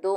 2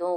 2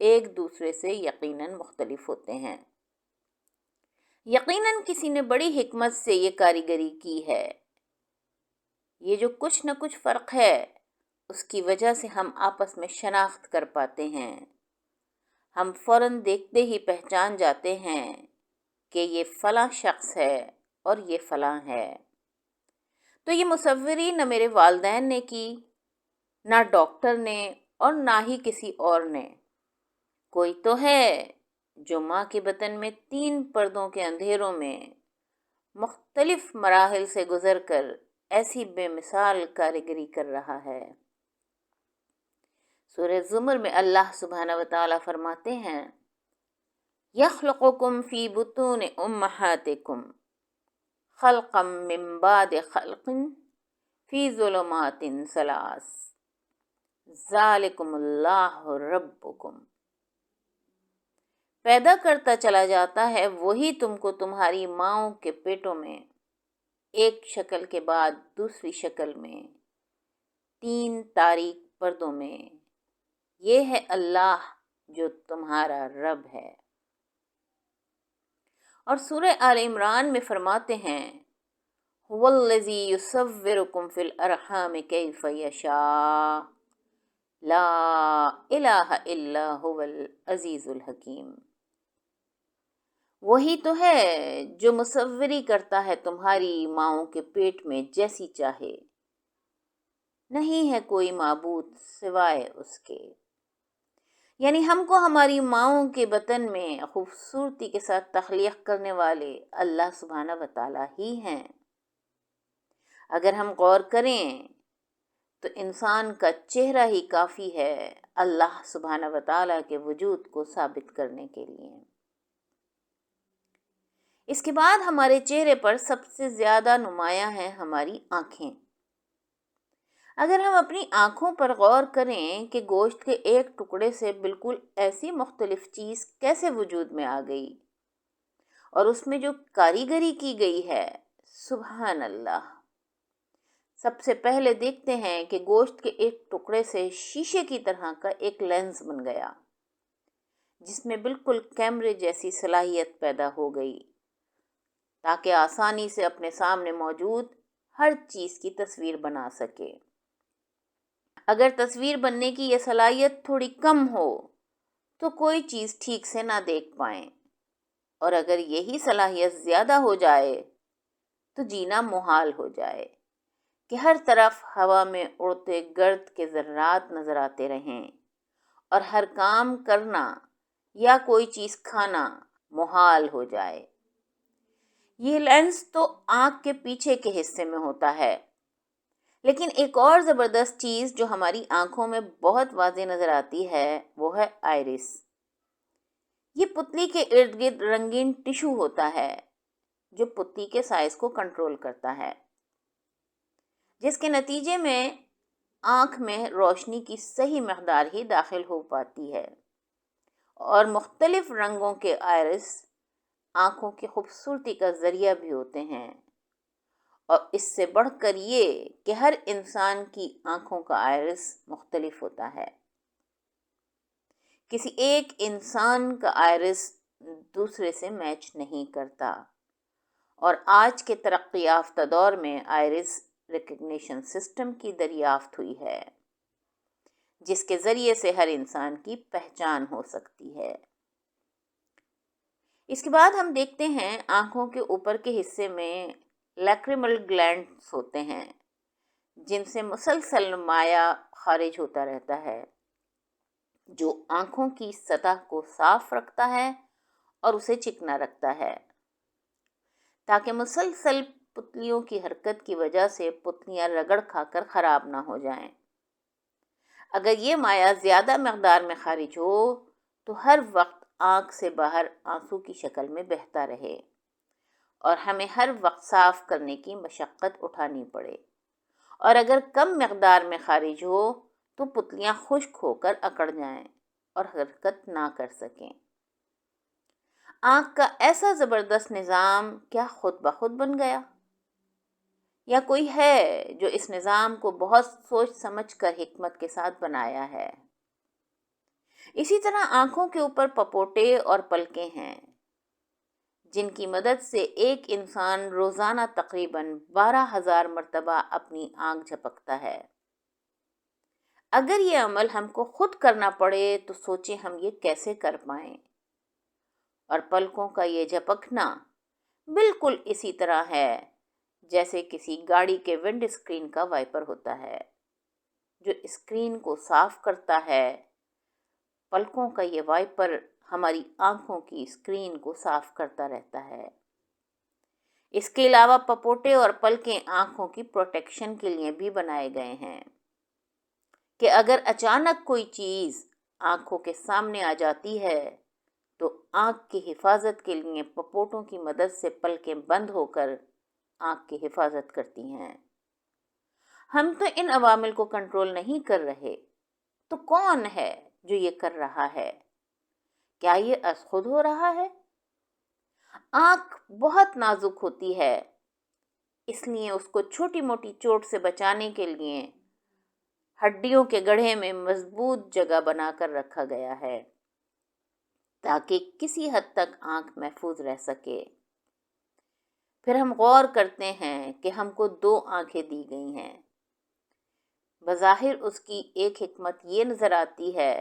ایک دوسرے سے یقیناً مختلف ہوتے ہیں۔ یقیناً کسی نے بڑی حکمت سے یہ کاریگری کی ہے۔ یہ جو کچھ نہ کچھ فرق ہے اس کی وجہ سے ہم آپس میں شناخت کر پاتے ہیں۔ ہم فوراً دیکھتے ہی پہچان جاتے ہیں کہ یہ فلاں شخص ہے اور یہ فلاں ہے۔ تو یہ مصوری نہ میرے والدین نے کی، نہ ڈاکٹر نے، اور نہ ہی کسی اور نے۔ کوئی تو ہے جو ماں کے بطن میں 3 پردوں کے اندھیروں میں مختلف مراحل سے گزر کر ایسی بے مثال کاریگری کر رہا ہے۔ سورہ زمر میں اللہ سبحانہ وتعالی فرماتے ہیں، یخلقکم فی بطون امہاتکم خلقا من بعد خلق فی ظلمات ثلاث ذالکم اللہ ربکم۔ پیدا کرتا چلا جاتا ہے وہی تم کو تمہاری ماؤں کے پیٹوں میں ایک شکل کے بعد دوسری شکل میں 3 تاریک پردوں میں۔ یہ ہے اللہ جو تمہارا رب ہے۔ اور سورہ آل عمران میں فرماتے ہیں، هو الذی یصورکم فی الارحام کیف یشاء لا الہ الا هو العزیز الحکیم۔ وہی تو ہے جو مصوری کرتا ہے تمہاری ماؤں کے پیٹ میں جیسی چاہے، نہیں ہے کوئی معبود سوائے اس کے۔ یعنی ہم کو ہماری ماؤں کے بطن میں خوبصورتی کے ساتھ تخلیق کرنے والے اللہ سبحانہ وتعالی ہی ہیں۔ اگر ہم غور کریں تو انسان کا چہرہ ہی کافی ہے اللہ سبحانہ وتعالی کے وجود کو ثابت کرنے کے لیے۔ اس کے بعد ہمارے چہرے پر سب سے زیادہ نمایاں ہیں ہماری آنکھیں۔ اگر ہم اپنی آنکھوں پر غور کریں کہ گوشت کے ایک ٹکڑے سے بالکل ایسی مختلف چیز کیسے وجود میں آ گئی، اور اس میں جو کاریگری کی گئی ہے، سبحان اللہ۔ سب سے پہلے دیکھتے ہیں کہ گوشت کے ایک ٹکڑے سے شیشے کی طرح کا ایک لینس بن گیا، جس میں بالکل کیمرے جیسی صلاحیت پیدا ہو گئی، تاکہ آسانی سے اپنے سامنے موجود ہر چیز کی تصویر بنا سکے۔ اگر تصویر بننے کی یہ صلاحیت تھوڑی کم ہو تو کوئی چیز ٹھیک سے نہ دیکھ پائیں، اور اگر یہی صلاحیت زیادہ ہو جائے تو جینا محال ہو جائے کہ ہر طرف ہوا میں اڑتے گرد کے ذرات نظر آتے رہیں اور ہر کام کرنا یا کوئی چیز کھانا محال ہو جائے۔ یہ لینس تو آنکھ کے پیچھے کے حصے میں ہوتا ہے، لیکن ایک اور زبردست چیز جو ہماری آنکھوں میں بہت واضح نظر آتی ہے وہ ہے آئرس۔ یہ پتلی کے ارد گرد رنگین ٹشو ہوتا ہے جو پتلی کے سائز کو کنٹرول کرتا ہے، جس کے نتیجے میں آنکھ میں روشنی کی صحیح مقدار ہی داخل ہو پاتی ہے، اور مختلف رنگوں کے آئرس آنکھوں کی خوبصورتی کا ذریعہ بھی ہوتے ہیں۔ اور اس سے بڑھ کر یہ کہ ہر انسان کی آنکھوں کا آئرس مختلف ہوتا ہے۔ کسی ایک انسان کا آئرس دوسرے سے میچ نہیں کرتا، اور آج کے ترقی یافتہ دور میں آئرس ریکگنیشن سسٹم کی دریافت ہوئی ہے، جس کے ذریعے سے ہر انسان کی پہچان ہو سکتی ہے۔ اس کے بعد ہم دیکھتے ہیں آنکھوں کے اوپر کے حصے میں لیکریمل گلینڈز ہوتے ہیں، جن سے مسلسل مائع خارج ہوتا رہتا ہے، جو آنکھوں کی سطح کو صاف رکھتا ہے اور اسے چکنا رکھتا ہے، تاکہ مسلسل پتلیوں کی حرکت کی وجہ سے پتلیاں رگڑ کھا کر خراب نہ ہو جائیں۔ اگر یہ مائع زیادہ مقدار میں خارج ہو تو ہر وقت آنکھ سے باہر آنسو کی شکل میں بہتا رہے اور ہمیں ہر وقت صاف کرنے کی مشقت اٹھانی پڑے، اور اگر کم مقدار میں خارج ہو تو پتلیاں خشک ہو کر اکڑ جائیں اور حرکت نہ کر سکیں۔ آنکھ کا ایسا زبردست نظام کیا خود بخود بن گیا، یا کوئی ہے جو اس نظام کو بہت سوچ سمجھ کر حکمت کے ساتھ بنایا ہے؟ اسی طرح آنکھوں کے اوپر پپوٹے اور پلکیں ہیں، جن کی مدد سے ایک انسان روزانہ تقریباً 12,000 مرتبہ اپنی آنکھ جھپکتا ہے۔ اگر یہ عمل ہم کو خود کرنا پڑے تو سوچیں ہم یہ کیسے کر پائیں۔ اور پلکوں کا یہ جھپکنا بالکل اسی طرح ہے جیسے کسی گاڑی کے ونڈ اسکرین کا وائپر ہوتا ہے جو اسکرین کو صاف کرتا ہے۔ پلکوں کا یہ وائپر ہماری آنکھوں کی اسکرین کو صاف کرتا رہتا ہے۔ اس کے علاوہ پپوٹے اور پلکیں آنکھوں کی پروٹیکشن کے لیے بھی بنائے گئے ہیں کہ اگر اچانک کوئی چیز آنکھوں کے سامنے آ جاتی ہے تو آنکھ کی حفاظت کے لیے پپوٹوں کی مدد سے پلکیں بند ہو کر آنکھ کی حفاظت کرتی ہیں۔ ہم تو ان عوامل کو کنٹرول نہیں کر رہے، تو کون ہے جو یہ کر رہا ہے؟ کیا یہ از خود ہو رہا ہے؟ آنکھ بہت نازک ہوتی ہے، اس لیے اس کو چھوٹی موٹی چوٹ سے بچانے کے لیے ہڈیوں کے گڑھے میں مضبوط جگہ بنا کر رکھا گیا ہے تاکہ کسی حد تک آنکھ محفوظ رہ سکے۔ پھر ہم غور کرتے ہیں کہ ہم کو 2 آنکھیں دی گئی ہیں۔ بظاہر اس کی ایک حکمت یہ نظر آتی ہے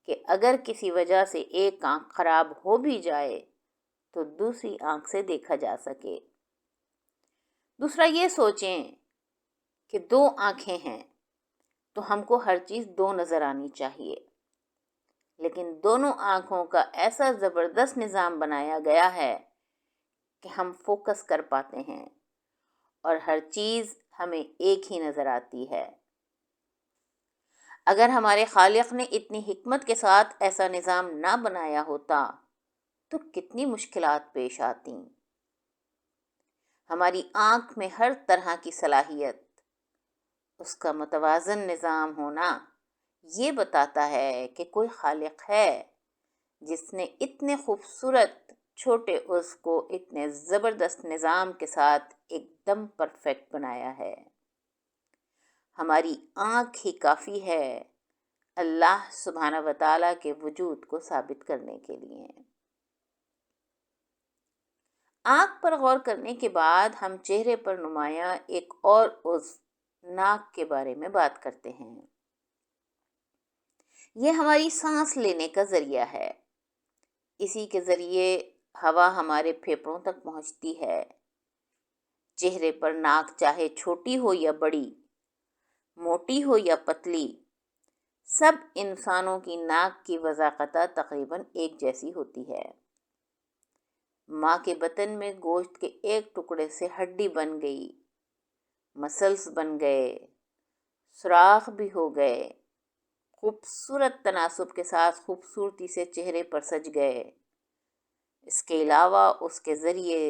کہ اگر کسی وجہ سے ایک آنکھ خراب ہو بھی جائے تو دوسری آنکھ سے دیکھا جا سکے۔ دوسرا یہ سوچیں کہ 2 آنکھیں ہیں تو ہم کو ہر چیز 2 نظر آنی چاہیے، لیکن دونوں آنکھوں کا ایسا زبردست نظام بنایا گیا ہے کہ ہم فوکس کر پاتے ہیں اور ہر چیز ہمیں ایک ہی نظر آتی ہے۔ اگر ہمارے خالق نے اتنی حکمت کے ساتھ ایسا نظام نہ بنایا ہوتا تو کتنی مشکلات پیش آتیں۔ ہماری آنکھ میں ہر طرح کی صلاحیت، اس کا متوازن نظام ہونا یہ بتاتا ہے کہ کوئی خالق ہے جس نے اتنے خوبصورت چھوٹے عضو کو اتنے زبردست نظام کے ساتھ ایک دم پرفیکٹ بنایا ہے۔ ہماری آنکھ ہی کافی ہے اللہ سبحانہ و تعالیٰ کے وجود کو ثابت کرنے کے لیے۔ آنکھ پر غور کرنے کے بعد ہم چہرے پر نمایاں ایک اور عضو ناک کے بارے میں بات کرتے ہیں۔ یہ ہماری سانس لینے کا ذریعہ ہے، اسی کے ذریعے ہوا ہمارے پھیپھڑوں تک پہنچتی ہے۔ چہرے پر ناک چاہے چھوٹی ہو یا بڑی، موٹی ہو یا پتلی، سب انسانوں کی ناک کی وضاحت تقریباً ایک جیسی ہوتی ہے۔ ماں کے بطن میں گوشت کے ایک ٹکڑے سے ہڈی بن گئی، مسلز بن گئے، سوراخ بھی ہو گئے، خوبصورت تناسب کے ساتھ خوبصورتی سے چہرے پر سج گئے۔ اس کے علاوہ اس کے ذریعے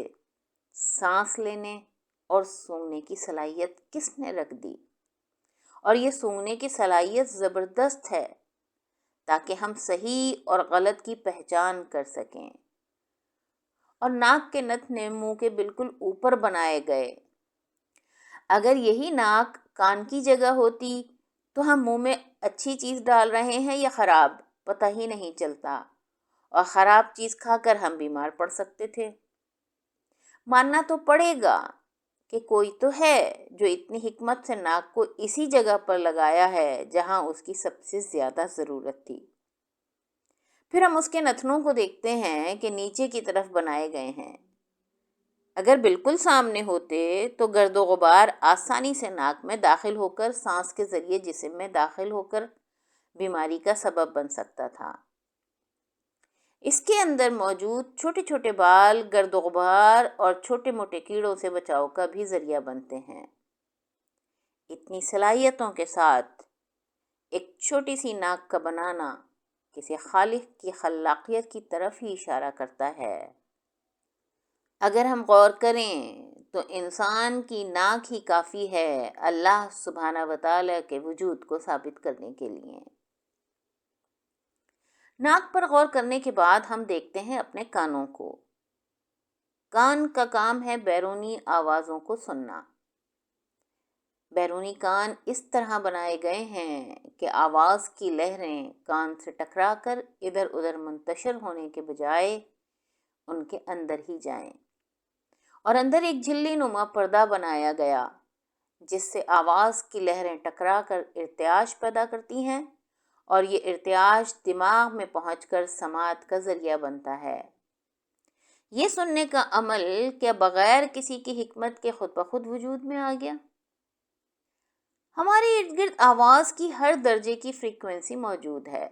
سانس لینے اور سونگنے کی صلاحیت کس نے رکھ دی؟ اور یہ سونگنے کی صلاحیت زبردست ہے تاکہ ہم صحیح اور غلط کی پہچان کر سکیں۔ اور ناک کے نتنے منہ کے بالکل اوپر بنائے گئے۔ اگر یہی ناک کان کی جگہ ہوتی تو ہم منہ میں اچھی چیز ڈال رہے ہیں یا خراب پتہ ہی نہیں چلتا، اور خراب چیز کھا کر ہم بیمار پڑ سکتے تھے۔ ماننا تو پڑے گا کہ کوئی تو ہے جو اتنی حکمت سے ناک کو اسی جگہ پر لگایا ہے جہاں اس کی سب سے زیادہ ضرورت تھی۔ پھر ہم اس کے نتنوں کو دیکھتے ہیں کہ نیچے کی طرف بنائے گئے ہیں۔ اگر بالکل سامنے ہوتے تو گرد و غبار آسانی سے ناک میں داخل ہو کر سانس کے ذریعے جسم میں داخل ہو کر بیماری کا سبب بن سکتا تھا۔ اس کے اندر موجود چھوٹے چھوٹے بال گرد و غبار اور چھوٹے موٹے کیڑوں سے بچاؤ کا بھی ذریعہ بنتے ہیں۔ اتنی صلاحیتوں کے ساتھ ایک چھوٹی سی ناک کا بنانا کسی خالق کی خلاقیت کی طرف ہی اشارہ کرتا ہے۔ اگر ہم غور کریں تو انسان کی ناک ہی کافی ہے اللہ سبحانہ و تعالیٰ کے وجود کو ثابت کرنے کے لیے۔ ناک پر غور کرنے کے بعد ہم دیکھتے ہیں اپنے کانوں کو۔ کان کا کام ہے بیرونی آوازوں کو سننا۔ بیرونی کان اس طرح بنائے گئے ہیں کہ آواز کی لہریں کان سے ٹکرا کر ادھر ادھر منتشر ہونے کے بجائے ان کے اندر ہی جائیں، اور اندر ایک جھلی نما پردہ بنایا گیا جس سے آواز کی لہریں ٹکرا کر ارتعاش پیدا کرتی ہیں، اور یہ ارتعاش دماغ میں پہنچ کر سماعت کا ذریعہ بنتا ہے۔ یہ سننے کا عمل کیا بغیر کسی کی حکمت کے خود بخود وجود میں آ گیا؟ ہمارے ارد گرد آواز کی ہر درجے کی فریکوینسی موجود ہے۔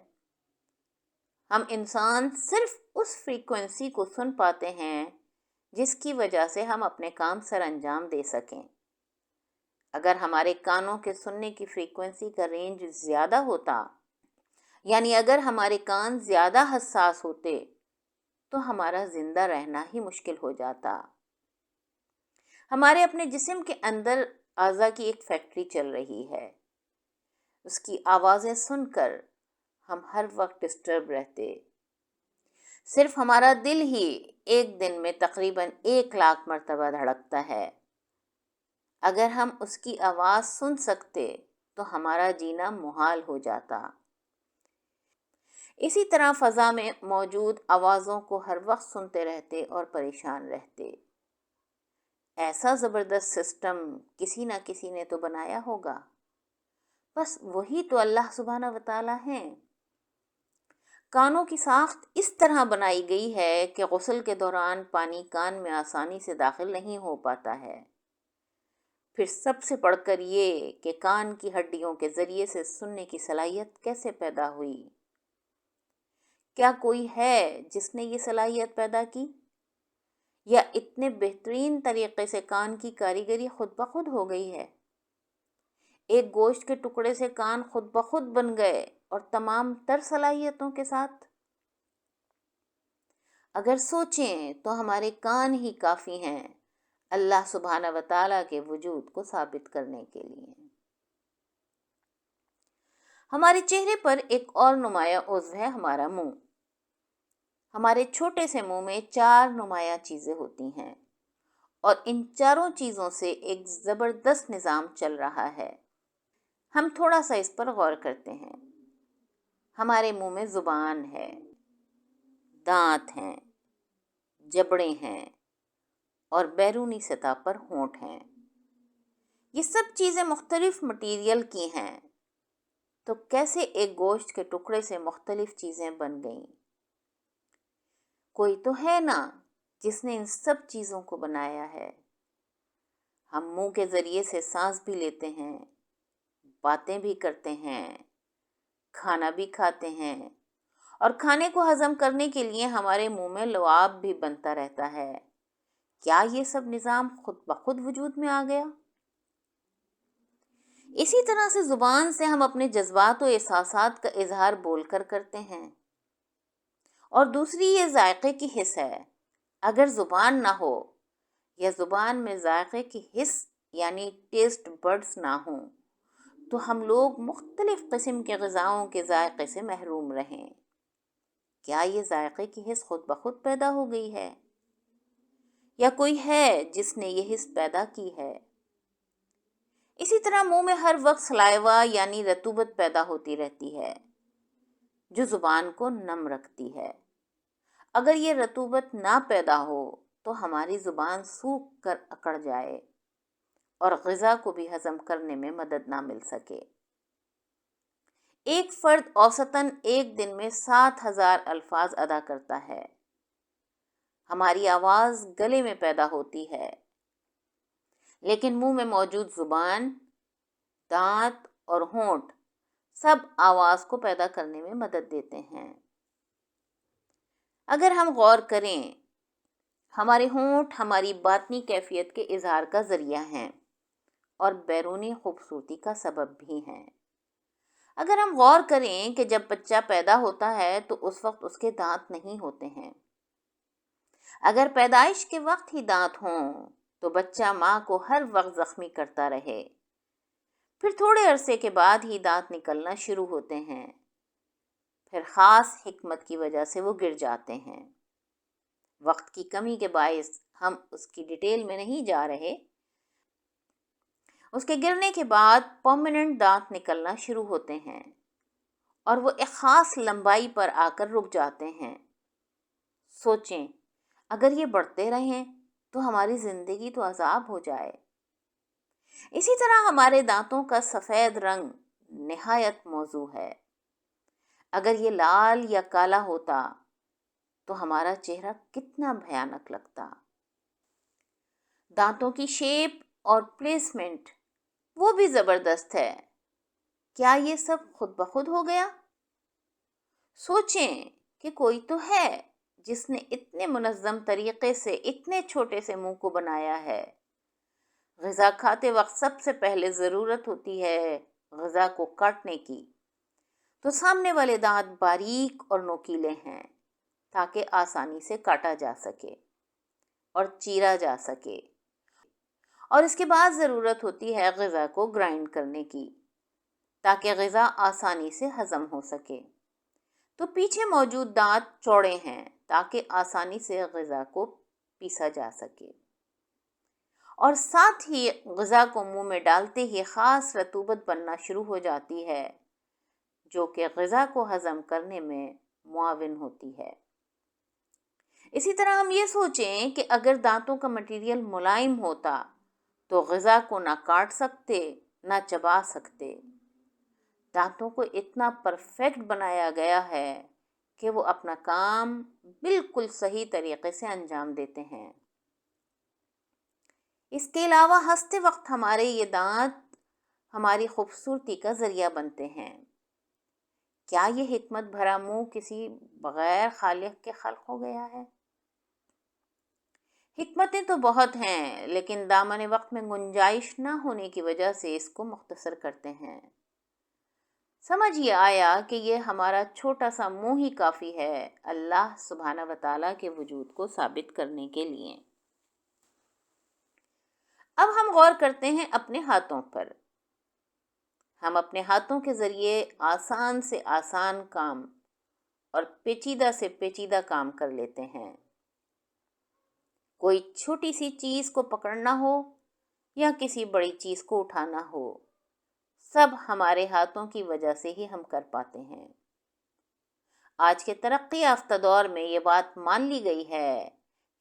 ہم انسان صرف اس فریکوینسی کو سن پاتے ہیں جس کی وجہ سے ہم اپنے کام سر انجام دے سکیں۔ اگر ہمارے کانوں کے سننے کی فریکوینسی کا رینج زیادہ ہوتا، یعنی اگر ہمارے کان زیادہ حساس ہوتے، تو ہمارا زندہ رہنا ہی مشکل ہو جاتا۔ ہمارے اپنے جسم کے اندر اعضاء کی ایک فیکٹری چل رہی ہے، اس کی آوازیں سن کر ہم ہر وقت ڈسٹرب رہتے۔ صرف ہمارا دل ہی ایک دن میں تقریباً 1,00,000 مرتبہ دھڑکتا ہے۔ اگر ہم اس کی آواز سن سکتے تو ہمارا جینا محال ہو جاتا۔ اسی طرح فضا میں موجود آوازوں کو ہر وقت سنتے رہتے اور پریشان رہتے۔ ایسا زبردست سسٹم کسی نہ کسی نے تو بنایا ہوگا، بس وہی تو اللہ سبحانہ وتعالیٰ ہیں۔ کانوں کی ساخت اس طرح بنائی گئی ہے کہ غسل کے دوران پانی کان میں آسانی سے داخل نہیں ہو پاتا ہے۔ پھر سب سے بڑھ کر یہ کہ کان کی ہڈیوں کے ذریعے سے سننے کی صلاحیت کیسے پیدا ہوئی؟ کیا کوئی ہے جس نے یہ صلاحیت پیدا کی؟ یا اتنے بہترین طریقے سے کان کی کاریگری خود بخود ہو گئی ہے؟ ایک گوشت کے ٹکڑے سے کان خود بخود بن گئے اور تمام تر صلاحیتوں کے ساتھ؟ اگر سوچیں تو ہمارے کان ہی کافی ہیں اللہ سبحانہ وتعالیٰ کے وجود کو ثابت کرنے کے لیے۔ ہمارے چہرے پر ایک اور نمایاں عضو ہے ہمارا منہ۔ ہمارے چھوٹے سے منہ میں 4 نمایاں چیزیں ہوتی ہیں، اور ان چاروں چیزوں سے ایک زبردست نظام چل رہا ہے۔ ہم تھوڑا سا اس پر غور کرتے ہیں۔ ہمارے منہ میں زبان ہے، دانت ہیں، جبڑے ہیں، اور بیرونی سطح پر ہونٹ ہیں۔ یہ سب چیزیں مختلف مٹیریل کی ہیں، تو کیسے ایک گوشت کے ٹکڑے سے مختلف چیزیں بن گئیں؟ کوئی تو ہے نا جس نے ان سب چیزوں کو بنایا ہے۔ ہم منہ کے ذریعے سے سانس بھی لیتے ہیں، باتیں بھی کرتے ہیں، کھانا بھی کھاتے ہیں، اور کھانے کو ہضم کرنے کے لیے ہمارے منہ میں لعاب بھی بنتا رہتا ہے۔ کیا یہ سب نظام خود بخود وجود میں آ گیا؟ اسی طرح سے زبان سے ہم اپنے جذبات و احساسات کا اظہار بول کر کرتے ہیں۔ اور دوسری یہ ذائقے کی حس ہے۔ اگر زبان نہ ہو یا زبان میں ذائقے کی حس یعنی ٹیسٹ بڈز نہ ہوں تو ہم لوگ مختلف قسم کے غذاؤں کے ذائقے سے محروم رہیں۔ کیا یہ ذائقے کی حس خود بخود پیدا ہو گئی ہے؟ یا کوئی ہے جس نے یہ حس پیدا کی ہے؟ اسی طرح منہ میں ہر وقت سلائیوا یعنی رطوبت پیدا ہوتی رہتی ہے جو زبان کو نم رکھتی ہے۔ اگر یہ رطوبت نہ پیدا ہو تو ہماری زبان سوکھ کر اکڑ جائے اور غذا کو بھی ہضم کرنے میں مدد نہ مل سکے۔ ایک فرد اوسطاً ایک دن میں 7,000 الفاظ ادا کرتا ہے۔ ہماری آواز گلے میں پیدا ہوتی ہے، لیکن منہ میں موجود زبان، دانت اور ہونٹ سب آواز کو پیدا کرنے میں مدد دیتے ہیں۔ اگر ہم غور کریں، ہمارے ہونٹ ہماری باطنی کیفیت کے اظہار کا ذریعہ ہیں اور بیرونی خوبصورتی کا سبب بھی ہیں۔ اگر ہم غور کریں کہ جب بچہ پیدا ہوتا ہے تو اس وقت اس کے دانت نہیں ہوتے ہیں۔ اگر پیدائش کے وقت ہی دانت ہوں تو بچہ ماں کو ہر وقت زخمی کرتا رہے، پھر تھوڑے عرصے کے بعد ہی دانت نکلنا شروع ہوتے ہیں، پھر خاص حکمت کی وجہ سے وہ گر جاتے ہیں۔ وقت کی کمی کے باعث ہم اس کی ڈیٹیل میں نہیں جا رہے۔ اس کے گرنے کے بعد پرماننٹ دانت نکلنا شروع ہوتے ہیں اور وہ ایک خاص لمبائی پر آ کر رک جاتے ہیں۔ سوچیں، اگر یہ بڑھتے رہیں تو ہماری زندگی تو عذاب ہو جائے۔ اسی طرح ہمارے دانتوں کا سفید رنگ نہایت موزوں ہے۔ اگر یہ لال یا کالا ہوتا تو ہمارا چہرہ کتنا بھیانک لگتا۔ دانتوں کی شیپ اور پلیسمنٹ وہ بھی زبردست ہے۔ کیا یہ سب خود بخود ہو گیا؟ سوچیں کہ کوئی تو ہے جس نے اتنے منظم طریقے سے اتنے چھوٹے سے منہ کو بنایا ہے۔ غذا کھاتے وقت سب سے پہلے ضرورت ہوتی ہے غذا کو کاٹنے کی، تو سامنے والے دانت باریک اور نوکیلے ہیں تاکہ آسانی سے کاٹا جا سکے اور چیرا جا سکے، اور اس کے بعد ضرورت ہوتی ہے غذا کو گرائنڈ کرنے کی تاکہ غذا آسانی سے ہضم ہو سکے۔ تو پیچھے موجود دانت چوڑے ہیں تاکہ آسانی سے غذا کو پیسا جا سکے، اور ساتھ ہی غذا کو منہ میں ڈالتے ہی خاص رطوبت بننا شروع ہو جاتی ہے جو کہ غذا کو ہضم کرنے میں معاون ہوتی ہے۔ اسی طرح ہم یہ سوچیں کہ اگر دانتوں کا مٹیریل ملائم ہوتا تو غذا کو نہ کاٹ سکتے نہ چبا سکتے۔ دانتوں کو اتنا پرفیکٹ بنایا گیا ہے کہ وہ اپنا کام بالکل صحیح طریقے سے انجام دیتے ہیں۔ اس کے علاوہ ہنستے وقت ہمارے یہ دانت ہماری خوبصورتی کا ذریعہ بنتے ہیں۔ کیا یہ حکمت بھرا منہ کسی بغیر خالق کے خلق ہو گیا ہے؟ حکمتیں تو بہت ہیں، لیکن دامن وقت میں گنجائش نہ ہونے کی وجہ سے اس کو مختصر کرتے ہیں۔ سمجھ یہ آیا کہ یہ ہمارا چھوٹا سا منہ ہی کافی ہے اللہ سبحانہ و تعالیٰ کے وجود کو ثابت کرنے کے لیے۔ اب ہم غور کرتے ہیں اپنے ہاتھوں پر۔ ہم اپنے ہاتھوں کے ذریعے آسان سے آسان کام اور پیچیدہ سے پیچیدہ کام کر لیتے ہیں۔ کوئی چھوٹی سی چیز کو پکڑنا ہو یا کسی بڑی چیز کو اٹھانا ہو، سب ہمارے ہاتھوں کی وجہ سے ہی ہم کر پاتے ہیں۔ آج کے ترقی یافتہ دور میں یہ بات مان لی گئی ہے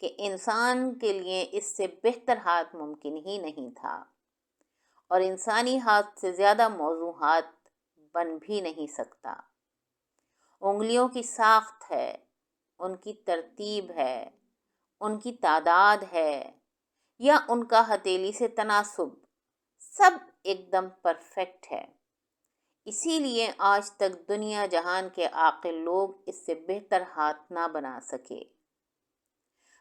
کہ انسان کے لیے اس سے بہتر ہاتھ ممکن ہی نہیں تھا، اور انسانی ہاتھ سے زیادہ موزوں ہاتھ بن بھی نہیں سکتا۔ انگلیوں کی ساخت ہے، ان کی ترتیب ہے، ان کی تعداد ہے، یا ان کا ہتھیلی سے تناسب، سب ایک دم پرفیکٹ ہے۔ اسی لیے آج تک دنیا جہان کے عاقل لوگ اس سے بہتر ہاتھ نہ بنا سکے۔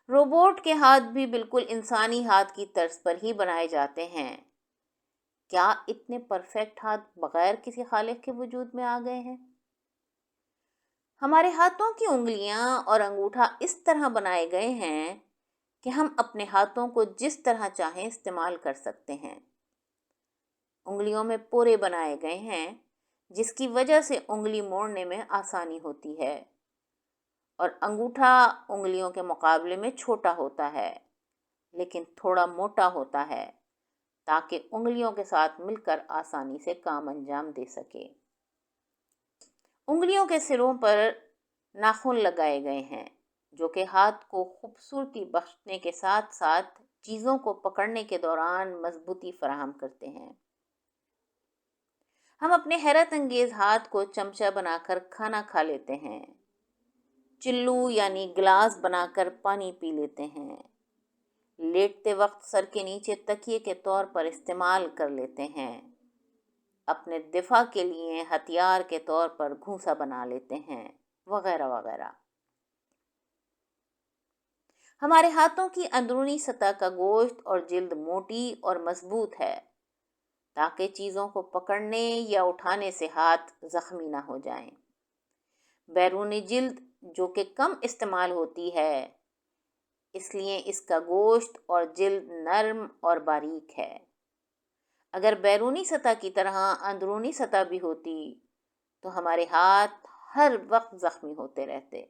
روبوٹ کے ہاتھ بھی بالکل انسانی ہاتھ کی طرز پر ہی بنائے جاتے ہیں۔ کیا اتنے پرفیکٹ ہاتھ بغیر کسی خالق کے وجود میں آ گئے ہیں؟ ہمارے ہاتھوں کی انگلیاں اور انگوٹھا اس طرح بنائے گئے ہیں کہ ہم اپنے ہاتھوں کو جس طرح چاہیں استعمال کر سکتے ہیں۔ انگلیوں میں پورے بنائے گئے ہیں جس کی وجہ سے انگلی موڑنے میں آسانی ہوتی ہے، اور انگوٹھا انگلیوں کے مقابلے میں چھوٹا ہوتا ہے لیکن تھوڑا موٹا ہوتا ہے تاکہ انگلیوں کے ساتھ مل کر آسانی سے کام انجام دے سکے۔ انگلیوں کے سروں پر ناخن لگائے گئے ہیں جو کہ ہاتھ کو خوبصورتی بخشنے کے ساتھ ساتھ چیزوں کو پکڑنے کے دوران مضبوطی فراہم کرتے ہیں۔ ہم اپنے حیرت انگیز ہاتھ کو چمچہ بنا کر کھانا کھا لیتے ہیں، چلو یعنی گلاس بنا کر پانی پی لیتے ہیں، لیٹتے وقت سر کے نیچے تکیے کے طور پر استعمال کر لیتے ہیں، اپنے دفاع کے لیے ہتھیار کے طور پر گھونسا بنا لیتے ہیں، وغیرہ وغیرہ۔ ہمارے ہاتھوں کی اندرونی سطح کا گوشت اور جلد موٹی اور مضبوط ہے تاکہ چیزوں کو پکڑنے یا اٹھانے سے ہاتھ زخمی نہ ہو جائیں۔ بیرونی جلد جو کہ کم استعمال ہوتی ہے، اس لیے اس کا گوشت اور جلد نرم اور باریک ہے۔ اگر بیرونی سطح کی طرح اندرونی سطح بھی ہوتی تو ہمارے ہاتھ ہر وقت زخمی ہوتے رہتے۔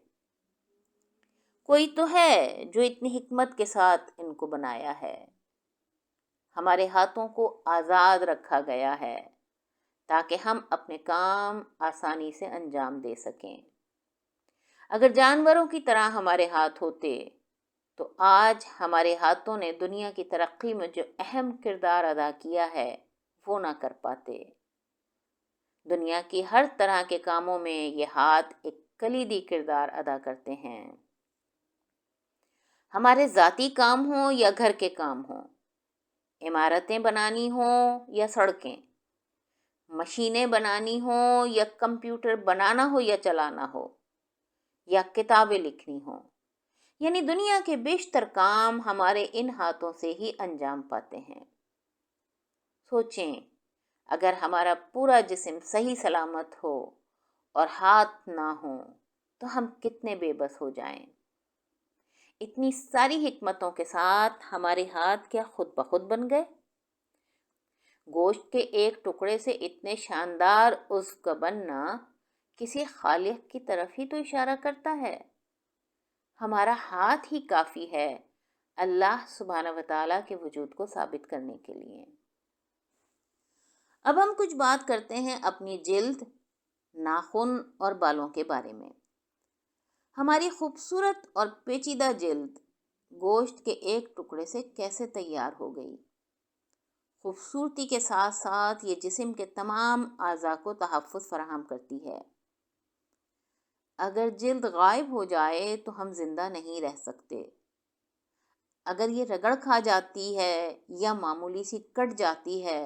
کوئی تو ہے جو اتنی حکمت کے ساتھ ان کو بنایا ہے۔ ہمارے ہاتھوں کو آزاد رکھا گیا ہے تاکہ ہم اپنے کام آسانی سے انجام دے سکیں۔ اگر جانوروں کی طرح ہمارے ہاتھ ہوتے تو آج ہمارے ہاتھوں نے دنیا کی ترقی میں جو اہم کردار ادا کیا ہے وہ نہ کر پاتے۔ دنیا کی ہر طرح کے کاموں میں یہ ہاتھ ایک کلیدی کردار ادا کرتے ہیں۔ ہمارے ذاتی کام ہوں یا گھر کے کام ہوں، عمارتیں بنانی ہوں یا سڑکیں، مشینیں بنانی ہوں یا کمپیوٹر بنانا ہو یا چلانا ہو، یا کتابیں لکھنی ہوں، یعنی دنیا کے بیشتر کام ہمارے ان ہاتھوں سے ہی انجام پاتے ہیں۔ سوچیں، اگر ہمارا پورا جسم صحیح سلامت ہو اور ہاتھ نہ ہوں تو ہم کتنے بے بس ہو جائیں۔ اتنی ساری حکمتوں کے ساتھ ہمارے ہاتھ کیا خود بخود بن گئے؟ گوشت کے ایک ٹکڑے سے اتنے شاندار عضو کا بننا کسی خالق کی طرف ہی تو اشارہ کرتا ہے۔ ہمارا ہاتھ ہی کافی ہے اللہ سبحانہ و تعالیٰ کے وجود کو ثابت کرنے کے لیے۔ اب ہم کچھ بات کرتے ہیں اپنی جلد، ناخن اور بالوں کے بارے میں۔ ہماری خوبصورت اور پیچیدہ جلد گوشت کے ایک ٹکڑے سے کیسے تیار ہو گئی؟ خوبصورتی کے ساتھ ساتھ یہ جسم کے تمام اعضاء کو تحفظ فراہم کرتی ہے۔ اگر جلد غائب ہو جائے تو ہم زندہ نہیں رہ سکتے۔ اگر یہ رگڑ کھا جاتی ہے یا معمولی سی کٹ جاتی ہے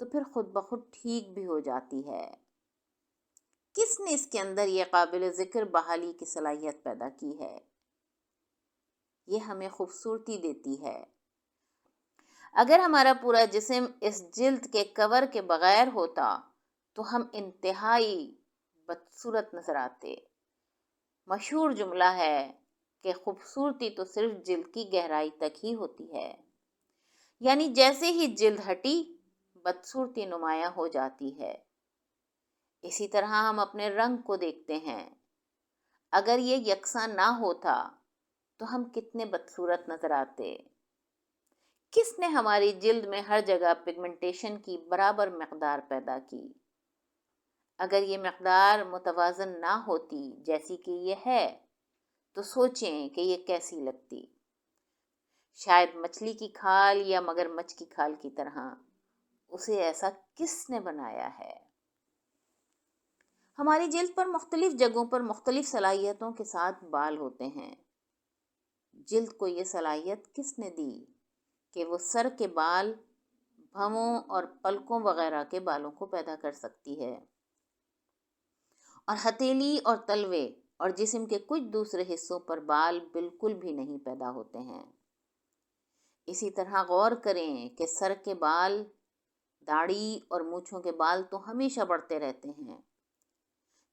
تو پھر خود بخود ٹھیک بھی ہو جاتی ہے۔ کس نے اس کے اندر یہ قابل ذکر بحالی کی صلاحیت پیدا کی ہے؟ یہ ہمیں خوبصورتی دیتی ہے۔ اگر ہمارا پورا جسم اس جلد کے کور کے بغیر ہوتا تو ہم انتہائی بدصورت نظر آتے۔ مشہور جملہ ہے کہ خوبصورتی تو صرف جلد کی گہرائی تک ہی ہوتی ہے، یعنی جیسے ہی جلد ہٹی بدصورتی نمایاں ہو جاتی ہے۔ اسی طرح ہم اپنے رنگ کو دیکھتے ہیں، اگر یہ یکساں نہ ہوتا تو ہم کتنے بدصورت نظر آتے۔ کس نے ہماری جلد میں ہر جگہ پگمنٹیشن کی برابر مقدار پیدا کی؟ اگر یہ مقدار متوازن نہ ہوتی جیسی کہ یہ ہے تو سوچیں کہ یہ کیسی لگتی۔ شاید مچھلی کی کھال یا مگرمچھ کی کھال کی طرح۔ اسے ایسا کس نے بنایا ہے؟ ہماری جلد پر مختلف جگہوں پر مختلف صلاحیتوں کے ساتھ بال ہوتے ہیں۔ جلد کو یہ صلاحیت کس نے دی کہ وہ سر کے بال، بھووں اور پلکوں وغیرہ کے بالوں کو پیدا کر سکتی ہے، اور ہتھیلی اور تلوے اور جسم کے کچھ دوسرے حصوں پر بال بالکل بھی نہیں پیدا ہوتے ہیں۔ اسی طرح غور کریں کہ سر کے بال، داڑھی اور مونچھوں کے بال تو ہمیشہ بڑھتے رہتے ہیں،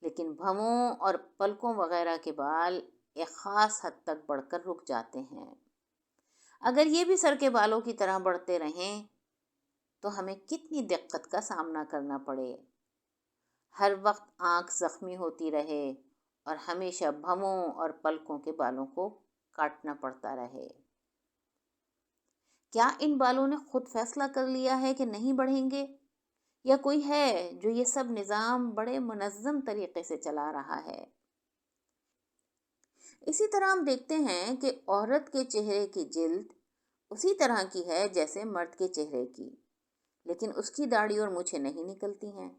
لیکن بھووں اور پلکوں وغیرہ کے بال ایک خاص حد تک بڑھ کر رک جاتے ہیں۔ اگر یہ بھی سر کے بالوں کی طرح بڑھتے رہیں تو ہمیں کتنی دقت کا سامنا کرنا پڑے۔ ہر وقت آنکھ زخمی ہوتی رہے اور ہمیشہ بھووں اور پلکوں کے بالوں کو کاٹنا پڑتا رہے۔ کیا ان بالوں نے خود فیصلہ کر لیا ہے کہ نہیں بڑھیں گے، یا کوئی ہے جو یہ سب نظام بڑے منظم طریقے سے چلا رہا ہے؟ اسی طرح ہم دیکھتے ہیں کہ عورت کے چہرے کی جلد اسی طرح کی ہے جیسے مرد کے چہرے کی، لیکن اس کی داڑھی اور مونچھیں نہیں نکلتی ہیں،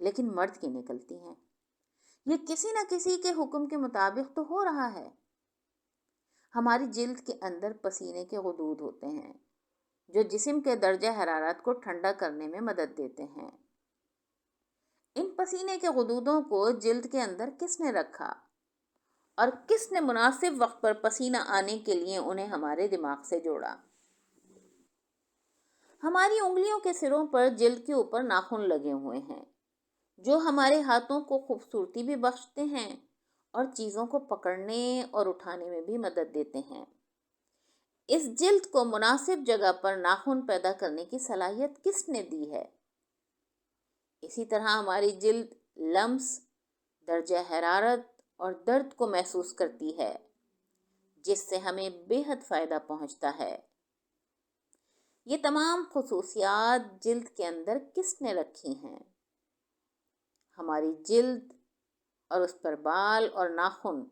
لیکن مرد کی نکلتی ہیں۔ یہ کسی نہ کسی کے حکم کے مطابق تو ہو رہا ہے۔ ہماری جلد کے اندر پسینے کے غدود ہوتے ہیں جو جسم کے درجہ حرارت کو ٹھنڈا کرنے میں مدد دیتے ہیں۔ ان پسینے کے غدودوں کو جلد کے اندر کس نے رکھا اور کس نے مناسب وقت پر پسینہ آنے کے لیے انہیں ہمارے دماغ سے جوڑا؟ ہماری انگلیوں کے سروں پر جلد کے اوپر ناخن لگے ہوئے ہیں جو ہمارے ہاتھوں کو خوبصورتی بھی بخشتے ہیں اور چیزوں کو پکڑنے اور اٹھانے میں بھی مدد دیتے ہیں۔ اس جلد کو مناسب جگہ پر ناخن پیدا کرنے کی صلاحیت کس نے دی ہے؟ اسی طرح ہماری جلد لمس، درجہ حرارت اور درد کو محسوس کرتی ہے جس سے ہمیں بے حد فائدہ پہنچتا ہے۔ یہ تمام خصوصیات جلد کے اندر کس نے رکھی ہیں؟ ہماری جلد اور اس پر بال اور ناخن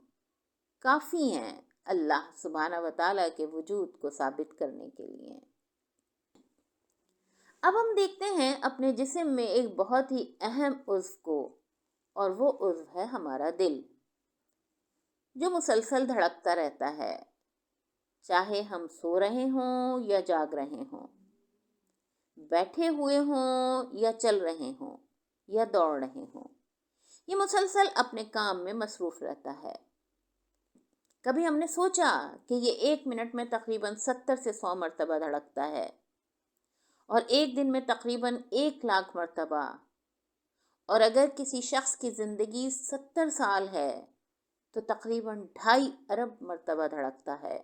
کافی ہیں اللہ سبحانہ و تعالیٰ کے وجود کو ثابت کرنے کے لیے۔ اب ہم دیکھتے ہیں اپنے جسم میں ایک بہت ہی اہم عضو کو، اور وہ عضو ہے ہمارا دل، جو مسلسل دھڑکتا رہتا ہے، چاہے ہم سو رہے ہوں یا جاگ رہے ہوں، بیٹھے ہوئے ہوں یا چل رہے ہوں یا دوڑ رہے ہوں، یہ مسلسل اپنے کام میں مصروف رہتا ہے۔ کبھی ہم نے سوچا کہ یہ 1 منٹ میں تقریباً 70 سے 100 مرتبہ دھڑکتا ہے، اور ایک دن میں تقریباً 1 لاکھ مرتبہ، اور اگر کسی شخص کی زندگی 70 سال ہے تو تقریباً 2.5 ارب مرتبہ دھڑکتا ہے۔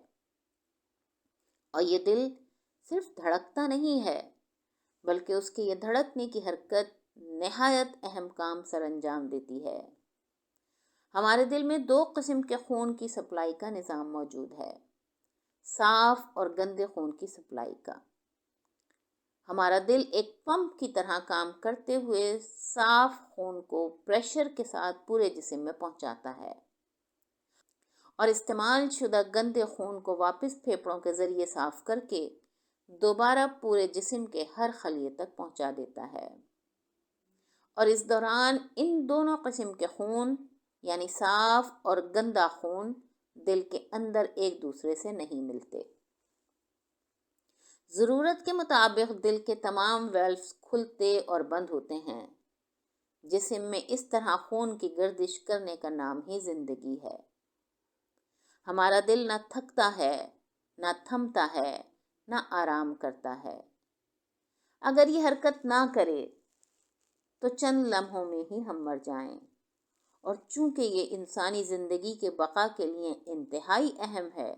اور یہ دل صرف دھڑکتا نہیں ہے، بلکہ اس کی یہ دھڑکنے کی حرکت نہایت اہم کام سر انجام دیتی ہے۔ ہمارے دل میں 2 قسم کے خون کی سپلائی کا نظام موجود ہے، صاف اور گندے خون کی سپلائی کا۔ ہمارا دل ایک پمپ کی طرح کام کرتے ہوئے صاف خون کو پریشر کے ساتھ پورے جسم میں پہنچاتا ہے، اور استعمال شدہ گندے خون کو واپس پھیپھڑوں کے ذریعے صاف کر کے دوبارہ پورے جسم کے ہر خلیے تک پہنچا دیتا ہے۔ اور اس دوران ان دونوں قسم کے خون، یعنی صاف اور گندا خون، دل کے اندر ایک دوسرے سے نہیں ملتے۔ ضرورت کے مطابق دل کے تمام ویلوز کھلتے اور بند ہوتے ہیں۔ جسم میں اس طرح خون کی گردش کرنے کا نام ہی زندگی ہے۔ ہمارا دل نہ تھکتا ہے، نہ تھمتا ہے، نہ آرام کرتا ہے۔ اگر یہ حرکت نہ کرے تو چند لمحوں میں ہی ہم مر جائیں، اور چونکہ یہ انسانی زندگی کے بقا کے لیے انتہائی اہم ہے،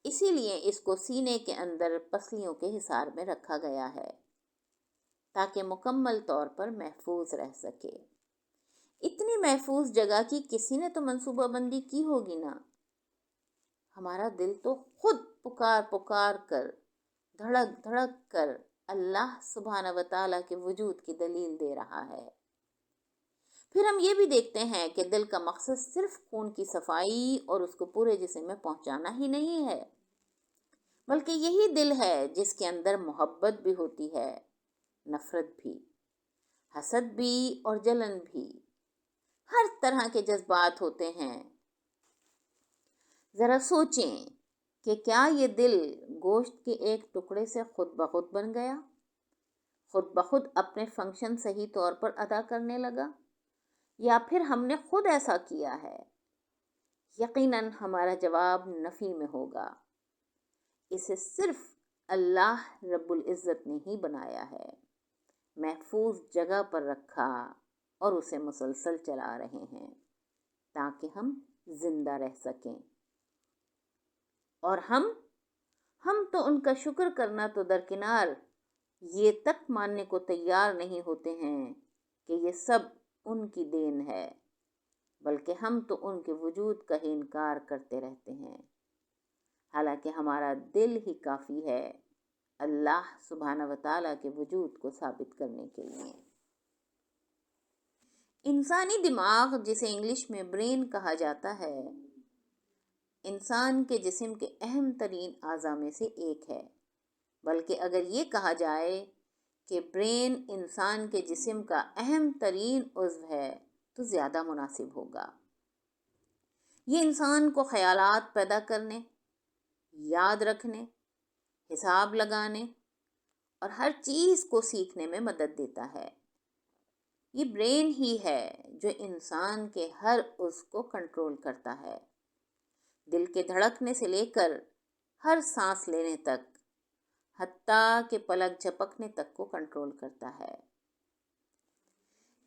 اسی لیے اس کو سینے کے اندر پسلیوں کے حصار میں رکھا گیا ہے تاکہ مکمل طور پر محفوظ رہ سکے۔ اتنی محفوظ جگہ کی کسی نے تو منصوبہ بندی کی ہوگی نا۔ ہمارا دل تو خود پکار پکار کر، دھڑک دھڑک کر اللہ سبحانہ و تعالیٰ کے وجود کی دلیل دے رہا ہے۔ پھر ہم یہ بھی دیکھتے ہیں کہ دل کا مقصد صرف خون کی صفائی اور اس کو پورے جسم میں پہنچانا ہی نہیں ہے، بلکہ یہی دل ہے جس کے اندر محبت بھی ہوتی ہے، نفرت بھی، حسد بھی اور جلن بھی، ہر طرح کے جذبات ہوتے ہیں۔ ذرا سوچیں کہ کیا یہ دل گوشت کے ایک ٹکڑے سے خود بخود بن گیا، خود بخود اپنے فنکشن صحیح طور پر ادا کرنے لگا، یا پھر ہم نے خود ایسا کیا ہے؟ یقیناً ہمارا جواب نفی میں ہوگا۔ اسے صرف اللہ رب العزت نے ہی بنایا ہے، محفوظ جگہ پر رکھا اور اسے مسلسل چلا رہے ہیں تاکہ ہم زندہ رہ سکیں۔ اور ہم تو ان کا شکر کرنا تو درکنار، یہ تک ماننے کو تیار نہیں ہوتے ہیں کہ یہ سب ان کی دین ہے، بلکہ ہم تو ان کے وجود کا ہی انکار کرتے رہتے ہیں، حالانکہ ہمارا دل ہی کافی ہے اللہ سبحانہ و تعالیٰ کے وجود کو ثابت کرنے کے لیے۔ انسانی دماغ، جسے انگلش میں برین کہا جاتا ہے، انسان کے جسم کے اہم ترین اعضاء میں سے ایک ہے، بلکہ اگر یہ کہا جائے کہ برین انسان کے جسم کا اہم ترین عضو ہے تو زیادہ مناسب ہوگا۔ یہ انسان کو خیالات پیدا کرنے، یاد رکھنے، حساب لگانے اور ہر چیز کو سیکھنے میں مدد دیتا ہے۔ یہ برین ہی ہے جو انسان کے ہر عضو کو کنٹرول کرتا ہے، دل کے دھڑکنے سے لے کر ہر سانس لینے تک، حتیٰ کہ پلک جھپکنے تک کو کنٹرول کرتا ہے۔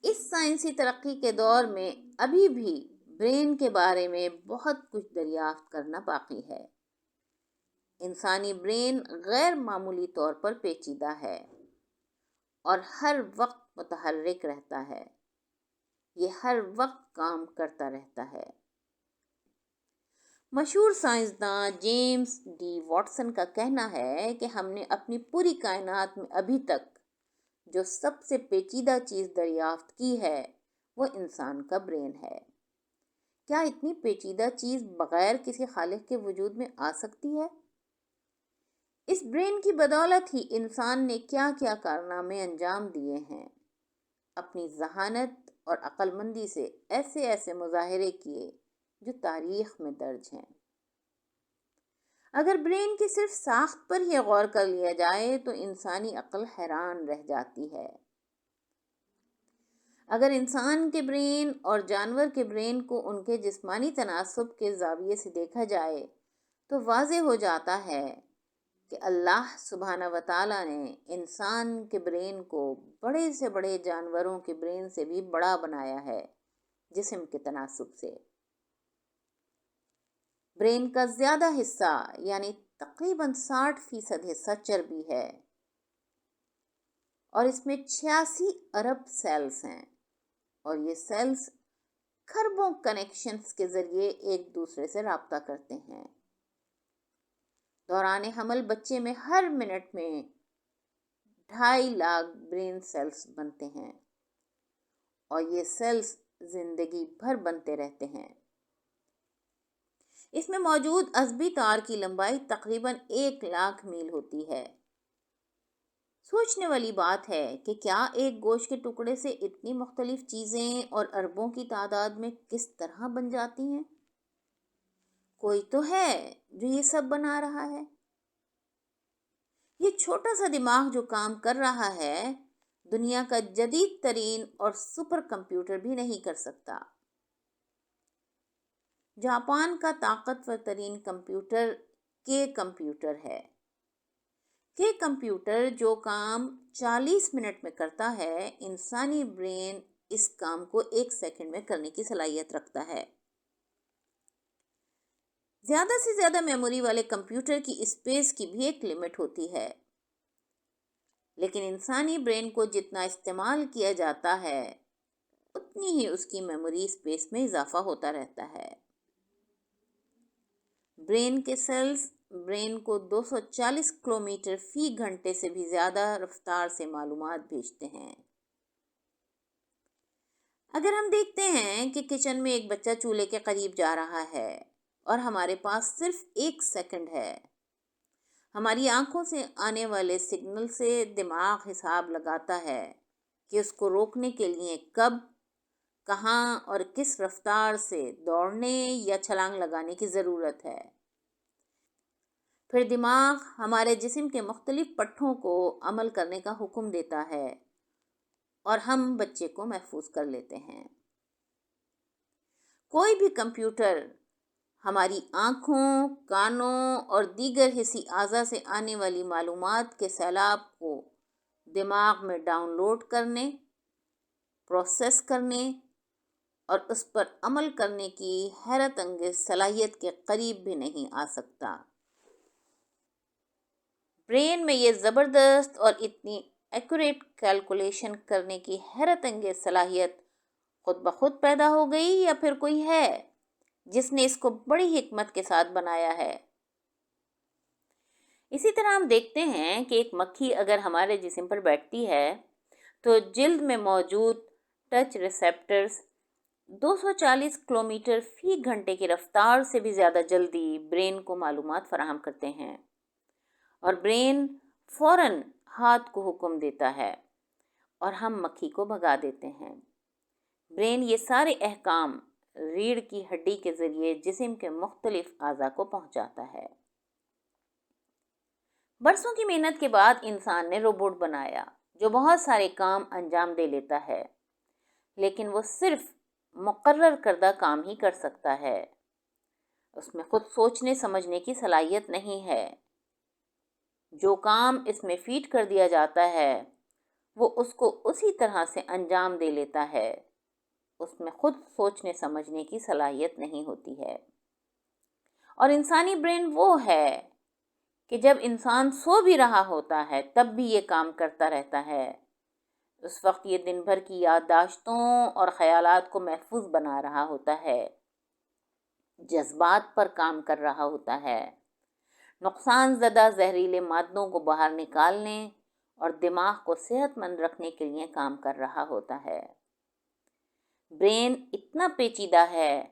اس سائنسی ترقی کے دور میں ابھی بھی برین کے بارے میں بہت کچھ دریافت کرنا باقی ہے۔ انسانی برین غیر معمولی طور پر پیچیدہ ہے اور ہر وقت متحرک رہتا ہے، یہ ہر وقت کام کرتا رہتا ہے۔ مشہور سائنسداں جیمز ڈی واٹسن کا کہنا ہے کہ ہم نے اپنی پوری کائنات میں ابھی تک جو سب سے پیچیدہ چیز دریافت کی ہے وہ انسان کا برین ہے۔ کیا اتنی پیچیدہ چیز بغیر کسی خالق کے وجود میں آ سکتی ہے؟ اس برین کی بدولت ہی انسان نے کیا کیا کارنامے انجام دیے ہیں، اپنی ذہانت اور عقل مندی سے ایسے ایسے مظاہرے کیے جو تاریخ میں درج ہیں۔ اگر برین کی صرف ساخت پر ہی غور کر لیا جائے تو انسانی عقل حیران رہ جاتی ہے۔ اگر انسان کے برین اور جانور کے برین کو ان کے جسمانی تناسب کے زاویے سے دیکھا جائے تو واضح ہو جاتا ہے کہ اللہ سبحانہ و تعالیٰ نے انسان کے برین کو بڑے سے بڑے جانوروں کے برین سے بھی بڑا بنایا ہے، جسم کے تناسب سے۔ برین کا زیادہ حصہ یعنی تقریباً 60% حصہ چربی ہے اور اس میں 86 ارب سیلز ہیں، اور یہ سیلز کھربوں کنیکشنز کے ذریعے ایک دوسرے سے رابطہ کرتے ہیں۔ دوران حمل بچے میں ہر منٹ میں 2.5 لاکھ برین سیلز بنتے ہیں، اور یہ سیلز زندگی بھر بنتے رہتے ہیں۔ اس میں موجود عصبی تار کی لمبائی تقریباً 1 لاکھ میل ہوتی ہے۔ سوچنے والی بات ہے کہ کیا ایک گوشت کے ٹکڑے سے اتنی مختلف چیزیں اور اربوں کی تعداد میں کس طرح بن جاتی ہیں؟ کوئی تو ہے جو یہ سب بنا رہا ہے۔ یہ چھوٹا سا دماغ جو کام کر رہا ہے، دنیا کا جدید ترین اور سپر کمپیوٹر بھی نہیں کر سکتا۔ جاپان کا طاقتور ترین کمپیوٹر کے کمپیوٹر ہے۔ کے کمپیوٹر جو کام 40 منٹ میں کرتا ہے، انسانی برین اس کام کو 1 سیکنڈ میں کرنے کی صلاحیت رکھتا ہے۔ زیادہ سے زیادہ میموری والے کمپیوٹر کی اسپیس کی بھی ایک لمٹ ہوتی ہے، لیکن انسانی برین کو جتنا استعمال کیا جاتا ہے اتنی ہی اس کی میموری اسپیس میں اضافہ ہوتا رہتا ہے۔ برین کے سیلز برین کو 240 کلومیٹر فی گھنٹے سے بھی زیادہ رفتار سے معلومات بھیجتے ہیں۔ اگر ہم دیکھتے ہیں کہ کچن میں ایک بچہ چولہے کے قریب جا رہا ہے اور ہمارے پاس صرف 1 سیکنڈ ہے، ہماری آنکھوں سے آنے والے سگنل سے دماغ حساب لگاتا ہے کہ اس کو روکنے کے لیے کب، کہاں اور کس رفتار سے دوڑنے یا چھلانگ لگانے کی ضرورت ہے۔ پھر دماغ ہمارے جسم کے مختلف پٹھوں کو عمل کرنے کا حکم دیتا ہے اور ہم بچے کو محفوظ کر لیتے ہیں۔ کوئی بھی کمپیوٹر ہماری آنکھوں، کانوں اور دیگر حسی اعضاء سے آنے والی معلومات کے سیلاب کو دماغ میں ڈاؤن لوڈ کرنے، پروسیس کرنے اور اس پر عمل کرنے کی حیرت انگیز صلاحیت کے قریب بھی نہیں آ سکتا۔ برین میں یہ زبردست اور اتنی ایکوریٹ کیلکولیشن کرنے کی حیرت انگیز صلاحیت خود بخود پیدا ہو گئی یا پھر کوئی ہے جس نے اس کو بڑی حکمت کے ساتھ بنایا ہے؟ اسی طرح ہم دیکھتے ہیں کہ ایک مکھی اگر ہمارے جسم پر بیٹھتی ہے تو جلد میں موجود ٹچ ریسیپٹرز 240 کلومیٹر فی گھنٹے کی رفتار سے بھی زیادہ جلدی برین کو معلومات فراہم کرتے ہیں، اور برین فوراً ہاتھ کو حکم دیتا ہے اور ہم مکھی کو بھگا دیتے ہیں۔ برین یہ سارے احکام ریڑھ کی ہڈی کے ذریعے جسم کے مختلف اعضاء کو پہنچاتا ہے۔ برسوں کی محنت کے بعد انسان نے روبوٹ بنایا جو بہت سارے کام انجام دے لیتا ہے، لیکن وہ صرف مقرر کردہ کام ہی کر سکتا ہے۔ اس میں خود سوچنے سمجھنے کی صلاحیت نہیں ہے۔ جو کام اس میں فیڈ کر دیا جاتا ہے وہ اس کو اسی طرح سے انجام دے لیتا ہے۔ اس میں خود سوچنے سمجھنے کی صلاحیت نہیں ہوتی ہے۔ اور انسانی برین وہ ہے کہ جب انسان سو بھی رہا ہوتا ہے تب بھی یہ کام کرتا رہتا ہے۔ اس وقت یہ دن بھر کی یادداشتوں اور خیالات کو محفوظ بنا رہا ہوتا ہے۔ جذبات پر کام کر رہا ہوتا ہے، نقصان زدہ زہریلے مادوں کو باہر نکالنے اور دماغ کو صحت مند رکھنے کے لیے کام کر رہا ہوتا ہے۔ برین اتنا پیچیدہ ہے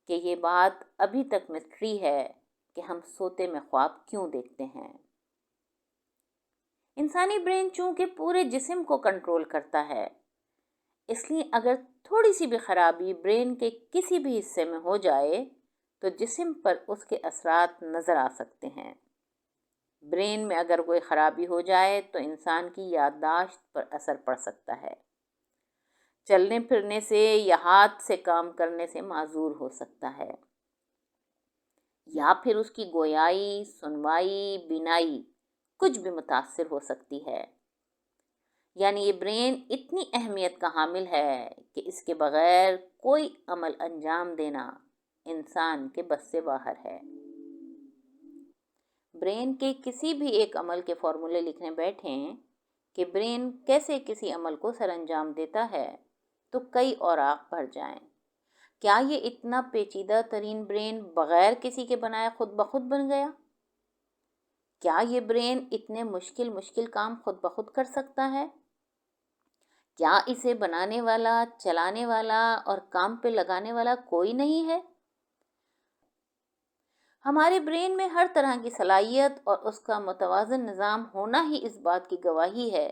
کہ یہ بات ابھی تک مسٹری ہے کہ ہم سوتے میں خواب کیوں دیکھتے ہیں۔ انسانی برین چونکہ پورے جسم کو کنٹرول کرتا ہے، اس لیے اگر تھوڑی سی بھی خرابی برین کے کسی بھی حصے میں ہو جائے تو جسم پر اس کے اثرات نظر آ سکتے ہیں۔ برین میں اگر کوئی خرابی ہو جائے تو انسان کی یادداشت پر اثر پڑ سکتا ہے، چلنے پھرنے سے یا ہاتھ سے کام کرنے سے معذور ہو سکتا ہے، یا پھر اس کی گویائی، سنوائی، بینائی کچھ بھی متاثر ہو سکتی ہے۔ یعنی یہ برین اتنی اہمیت کا حامل ہے کہ اس کے بغیر کوئی عمل انجام دینا انسان کے بس سے باہر ہے۔ برین کے کسی بھی ایک عمل کے فارمولے لکھنے بیٹھیں کہ برین کیسے کسی عمل کو سر انجام دیتا ہے تو کئی اوراق بھر جائیں۔ کیا یہ اتنا پیچیدہ ترین برین بغیر کسی کے بنائے خود بخود بن گیا؟ کیا یہ برین اتنے مشکل کام خود بخود کر سکتا ہے؟ کیا اسے بنانے والا، چلانے والا اور کام پہ لگانے والا کوئی نہیں ہے؟ ہمارے برین میں ہر طرح کی صلاحیت اور اس کا متوازن نظام ہونا ہی اس بات کی گواہی ہے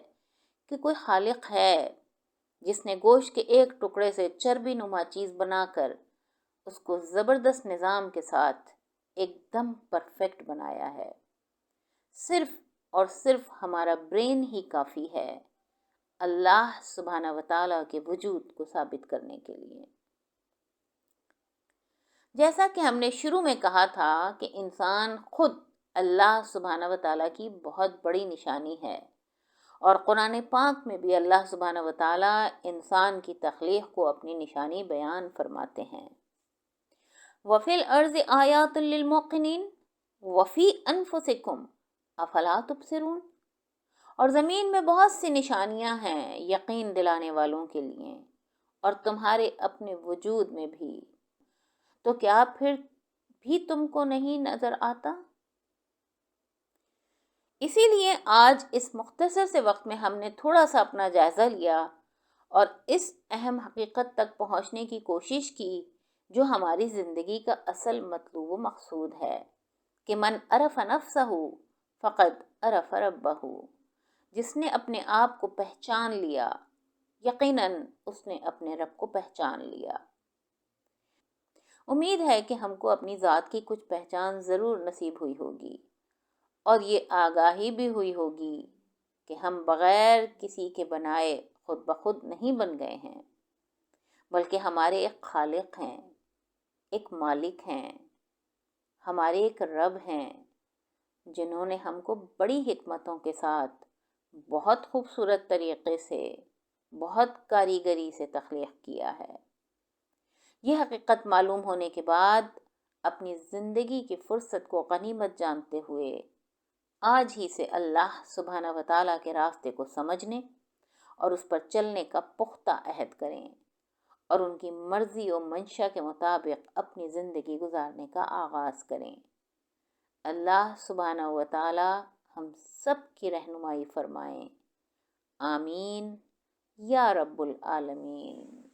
کہ کوئی خالق ہے جس نے گوشت کے ایک ٹکڑے سے چربی نما چیز بنا کر اس کو زبردست نظام کے ساتھ ایک دم پرفیکٹ بنایا ہے۔ صرف اور صرف ہمارا برین ہی کافی ہے اللہ سبحانہ وتعالیٰ کے وجود کو ثابت کرنے کے لیے۔ جیسا کہ ہم نے شروع میں کہا تھا کہ انسان خود اللہ سبحانہ وتعالیٰ کی بہت بڑی نشانی ہے، اور قرآن پاک میں بھی اللہ سبحانہ وتعالیٰ انسان کی تخلیق کو اپنی نشانی بیان فرماتے ہیں۔ وَفِي الْأَرْضِ آيَاتٌ لِّلْمُوقِنِينَ وَفِي أَنفُسِكُمْ أَفَلَا تُبْصِرُونَ، اور زمین میں بہت سی نشانیاں ہیں یقین دلانے والوں کے لیے، اور تمہارے اپنے وجود میں بھی، تو کیا پھر بھی تم کو نہیں نظر آتا؟ اسی لیے آج اس مختصر سے وقت میں ہم نے تھوڑا سا اپنا جائزہ لیا اور اس اہم حقیقت تک پہنچنے کی کوشش کی جو ہماری زندگی کا اصل مطلوب و مقصود ہے کہ من عرف نفسہ فقد عرف ربہ، جس نے اپنے آپ کو پہچان لیا یقیناً اس نے اپنے رب کو پہچان لیا۔ امید ہے کہ ہم کو اپنی ذات کی کچھ پہچان ضرور نصیب ہوئی ہوگی، اور یہ آگاہی بھی ہوئی ہوگی کہ ہم بغیر کسی کے بنائے خود بخود نہیں بن گئے ہیں، بلکہ ہمارے ایک خالق ہیں، ایک مالک ہیں، ہمارے ایک رب ہیں جنہوں نے ہم کو بڑی حکمتوں کے ساتھ بہت خوبصورت طریقے سے، بہت کاریگری سے تخلیق کیا ہے۔ یہ حقیقت معلوم ہونے کے بعد اپنی زندگی کی فرصت کو غنیمت جانتے ہوئے آج ہی سے اللہ سبحانہ وتعالیٰ کے راستے کو سمجھنے اور اس پر چلنے کا پختہ عہد کریں، اور ان کی مرضی و منشا کے مطابق اپنی زندگی گزارنے کا آغاز کریں۔ اللہ سبحانہ وتعالیٰ ہم سب کی رہنمائی فرمائیں۔ آمین یا رب العالمین۔